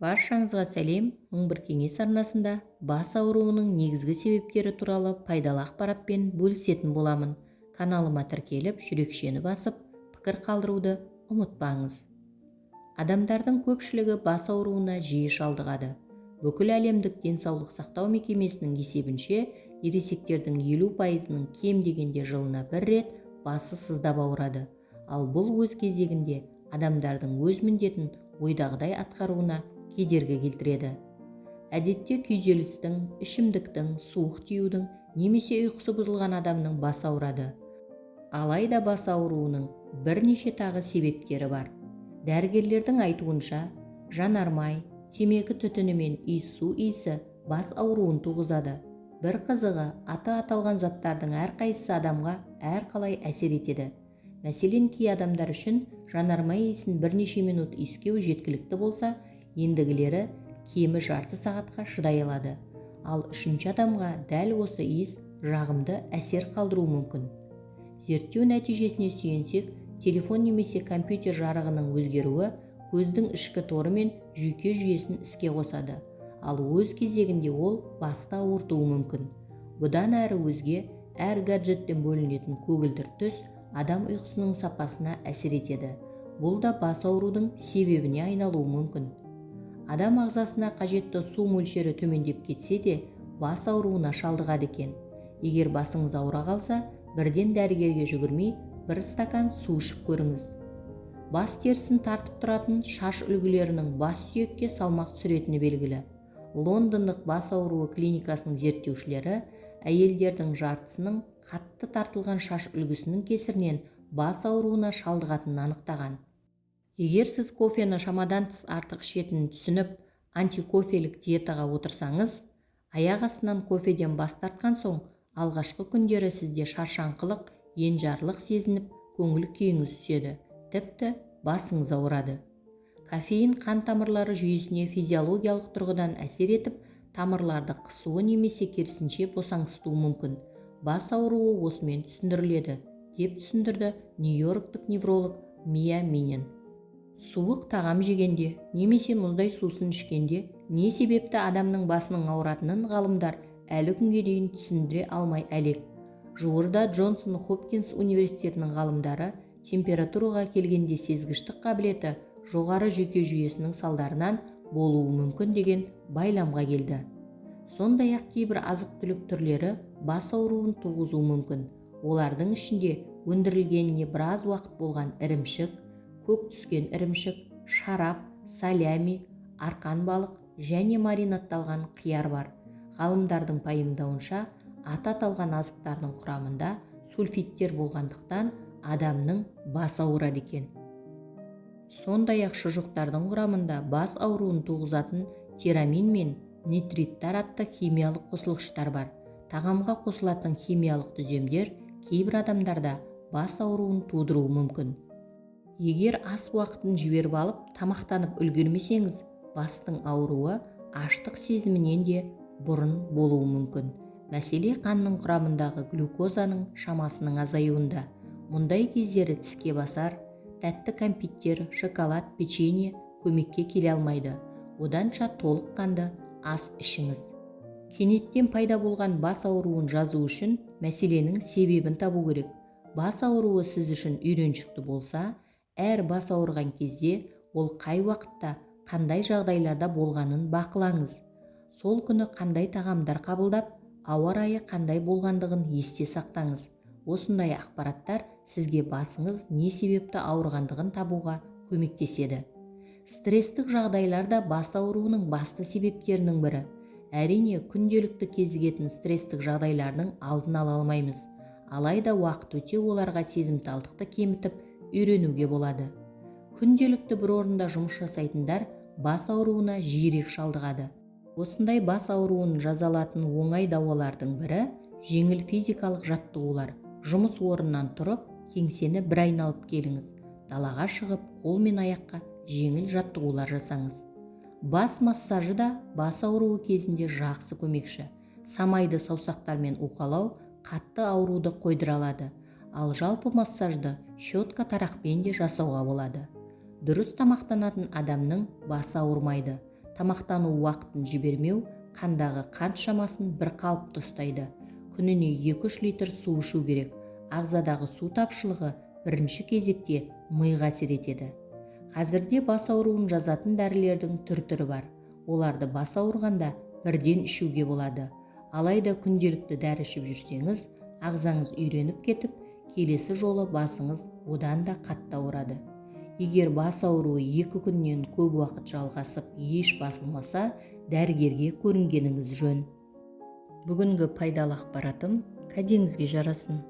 Баршаңызға сәлем. 11 кеңес арнасында бас ауруының негізгі себептері туралы пайдалы ақпаратпен бөлісетін боламын. Каналыма тіркеліп, жүрекшені басып, пікір қалдыруды ұмытпаңыз. Адамдардың көпшілігі бас ауруына жиі шалдығады. Бүкіл әлемдік денсаулық сақтау мекемесінің есебінше, ересектердің 50%-ның кем дегенде жылына бір рет басы сыздап ауырады. Ал бұл өз кезегінде адамдардың өз міндетін ойдағыдай атқаруына кедергі келтіреді. Әдетте күйзелістің, ішімдіктің, суық тиюдің немесе ұйқысы бұзылған адамның бас ауырады. Алайда бас ауруының бірнеше тағы себептері бар. Дәрігерлердің айтуынша, жанармай, темекі түтіні мен иіссу иісі бас ауруын туғызады. Бір қызығы, аты аталған заттардың әрқайсысы адамға әрқалай әсер етеді. Мәселен, кей адамдар үшін жанармай иісін бірнеше минут иіскеу жеткілікті болса, ендігілері кемі жарты сағатқа шыдай алады. Ал үшінші адамға дәл осы иіс жағымды әсер қалдыруы мүмкін. Зерттеу нәтижесіне сүйенсек, телефон немесе компьютер жарығының өзгеруі көздің ішкі торы мен жүйке жүйесін іске қосады. Ал өз кезегінде ол басты ауыртуы мүмкін. Бұдан әрі өзге, әр гаджеттен бөлінетін көгілдір түс адам ұйқысының сапасына әсер етеді. Бұл да бас аурудың себебіне айналуы мүмкін. Адам ағзасына қажетті су мөлшері төмендеп кетсе де, бас ауруына шалдығады екен. Егер басыңыз ауыра қалса, бірден дәрігерге жүгірмей, бір стакан су ішіп көріңіз. Бас терісін тартып тұратын шаш үлгілерінің бас сүйекке салмақ түсіретіні белгілі. Лондондық бас ауруы клиникасының зерттеушілері әйелдердің жартысының қатты тартылған шаш үлгісінің кесірінен бас ауруына шалдығатынын анықтаған. Егер сіз кофені шамадан тыс артық ішетінін түсініп, антикофелік диетаға отырсаңыз, аяқ астынан кофеден бас тартқан соң, алғашқы күндері сізде шаршаңқылық, енжарлық сезініп, көңіл күйіңіз түседі, тіпті басыңыз ауырады. Кофеин қан тамырлары жүйесіне физиологиялық тұрғыдан әсер етіп, тамырларды қысуы немесе керісінше босаңсытуы мүмкін. Бас ауруы осымен түсіндіріледі, деп түсіндірді нью-йорктік невролог Мия Минен. Суық тағам жегенде немесе мұздай сусын ішкенде не себепті адамның басының ауыратынын ғалымдар әлі күнге дейін түсіндіре алмай әлек. Жуырда Джонсон Хопкинс университетінің ғалымдары температураға келгенде сезгіштік қабілеті жоғары жүйке жүйесінің салдарынан болуы мүмкін деген байламға келді. Сондай-ақ кейбір азық-түлік түрлері бас ауруын туғызуы мүмкін. Олардың ішінде өндірілгеніне біраз уақыт болған ірімшік, көк түскен ірімшік, шарап, салями, арқан балық және маринадталған қияр бар. Ғалымдардың пайымдауынша, аты аталған азықтардың құрамында сульфиттер болғандықтан адамның бас ауырады екен. Сондай-ақ шұжықтардың құрамында бас ауруын туғызатын тирамин мен нитриттар атты химиялық қосылғыштар бар. Тағамға қосылатын химиялық түземдер кейбір адамдарда бас ауруын тудыруы мүмкін. Егер ас уақытын жіберіп алып, тамақтанып үлгермесеңіз, бастың ауруы аштық сезімінен де бұрын болуы мүмкін. Мәселе қанның құрамындағы глюкозаның шамасының азаюында. Мұндай кездері тіске басар, тәтті кәмпиттер, шоколад, печенье көмекке келе алмайды. Оданша толыққанды ас ішіңіз. Кенеттен пайда болған бас ауруын жазу үшін мәселенің себебін табу керек. Бас ауруы сіз үшін үйреншікті болса, әр бас ауырған кезде ол қай уақытта, қандай жағдайларда болғанын бақылаңыз. Сол күні қандай тағамдар қабылдап, ауа райы қандай болғандығын есте сақтаңыз. Осындай ақпараттар сізге басыңыз не себепті ауырғандығын табуға көмектеседі. Стресстік жағдайларда бас ауруының басты себептерінің бірі. Әрине, күнделікті кезігетін стресстік жағдайлардың алдын ала алмаймыз. Алайда уақыт өте оларға сезімталдықты кемітіп үйренуге болады. Күнделікті бір орында жұмыс жасайтындар бас ауруына жиірек шалдығады. Осындай бас ауруын жазалатын оңай дауалардың бірі жеңіл физикалық жаттығулар. Жұмыс орнынан тұрып, кеңсені бір айналып келіңіз. Далаға шығып, қол мен аяққа жеңіл жаттығулар жасаңыз. Бас массажы да бас ауруы кезінде жақсы көмекші. Самайды саусақтармен уқалау қатты ауруды қойдыра алады. Ал жалпы массажды щетка тарақпен де жасауға болады. Дұрыс тамақтанатын адамның басы ауырмайды. Тамақтану уақытын жібермеу қандағы қант шамасын бір қалыпты ұстайды. Күніне 2-3 литр су ішу керек. Ағзадағы су тапшылығы бірінші кезекте миға әсер етеді. Қазірде бас ауруын жазатын дәрілердің түр-түрі бар. Оларды бас ауырғанда бірден ішуге болады. Алайда күнделікті дәрі ішіп жүрсеңіз, ағзаңыз үйреніп кетіп, келесі жолы басыңыз одан да қатты ауырады. Егер бас ауруы 2 күннен көп уақыт жалғасып, еш басылмаса, дәрігерге көрінгеніңіз жөн. Бүгінгі пайдалы ақпаратым кәдеңізге жарасын.